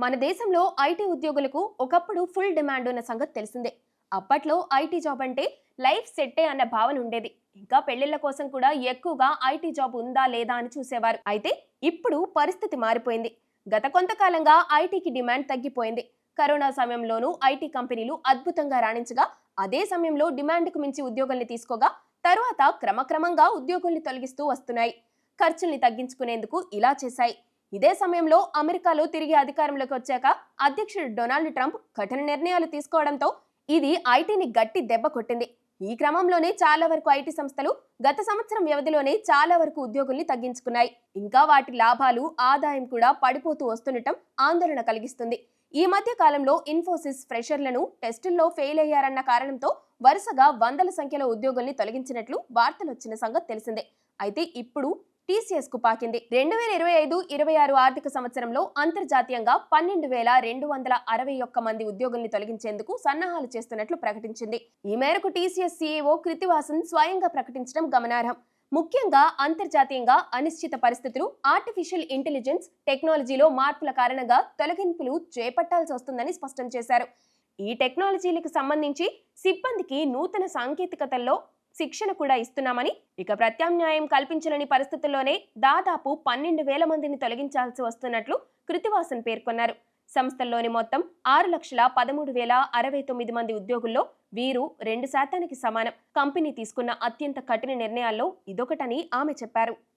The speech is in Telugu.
మన దేశంలో ఐటీ ఉద్యోగులకు ఒకప్పుడు ఫుల్ డిమాండ్ ఉన్న సంగతి తెలిసిందే. అప్పట్లో ఐటీ జాబ్ అంటే లైఫ్ సెట్టే అన్న భావన ఉండేది. ఇంకా పెళ్లిళ్ల కోసం కూడా ఎక్కువగా ఐటీ జాబ్ ఉందా లేదా అని చూసేవారు. అయితే ఇప్పుడు పరిస్థితి మారిపోయింది. గత కొంతకాలంగా ఐటీకి డిమాండ్ తగ్గిపోయింది. కరోనా సమయంలోనూ ఐటీ కంపెనీలు అద్భుతంగా రాణించగా, అదే సమయంలో డిమాండ్కు మించి ఉద్యోగుల్ని తీసుకోగా, తరువాత క్రమక్రమంగా ఉద్యోగుల్ని తొలగిస్తూ వస్తున్నాయి. ఖర్చుల్ని తగ్గించుకునేందుకు ఇలా చేశాయి. ఇదే సమయంలో అమెరికాలో తిరిగి అధికారంలోకి వచ్చాక అధ్యక్షుడు డొనాల్డ్ ట్రంప్ కఠిన నిర్ణయాలు తీసుకోవడంతో ఇది ఐటీని గట్టి దెబ్బ కొట్టింది. ఈ క్రమంలోనే చాలా వరకు ఐటీ సంస్థలు గత సంవత్సరం వ్యవధిలోనే చాలా వరకు ఉద్యోగుల్ని తగ్గించుకున్నాయి. ఇంకా వాటి లాభాలు, ఆదాయం కూడా పడిపోతూ వస్తుండటం ఆందోళన కలిగిస్తుంది. ఈ మధ్య కాలంలో ఇన్ఫోసిస్ ఫ్రెషర్లను టెస్టుల్లో ఫెయిల్ అయ్యారన్న కారణంతో వరుసగా వందల సంఖ్యలో ఉద్యోగుల్ని తొలగించినట్లు వార్తలు వచ్చిన సంగతి తెలిసిందే. అయితే ఇప్పుడు టీసీఎస్ కు పాకింది. 2025-26 ఆర్థిక సంవత్సరంలో అంతర్జాతీయంగా 12,261 మంది ఉద్యోగుల్ని తొలగించేందుకు సన్నాహాలు చేస్తున్నట్లు ప్రకటించింది. ఈ మేరకు టీసీఎస్ సీఈఓ కృతివాసన్ స్వయంగా ప్రకటించడం గమనార్హం. ముఖ్యంగా అంతర్జాతీయంగా అనిశ్చిత పరిస్థితులు, ఆర్టిఫిషియల్ ఇంటెలిజెన్స్ టెక్నాలజీలో మార్పుల కారణంగా తొలగింపులు చేపట్టాల్సి వస్తుందని స్పష్టం చేశారు. ఈ టెక్నాలజీలకు సంబంధించి సిబ్బందికి నూతన సాంకేతికతల్లో శిక్షణ కూడా ఇస్తున్నామని, ఇక ప్రత్యామ్నాయం కల్పించలేని పరిస్థితుల్లోనే దాదాపు 12,000 మందిని తొలగించాల్సి వస్తున్నట్లు కృతివాసన్ పేర్కొన్నారు. సంస్థల్లోని మొత్తం 6,13,069 మంది ఉద్యోగుల్లో వీరు 2% సమానం. కంపెనీ తీసుకున్న అత్యంత కఠిన నిర్ణయాల్లో ఇదొకటని ఆమె చెప్పారు.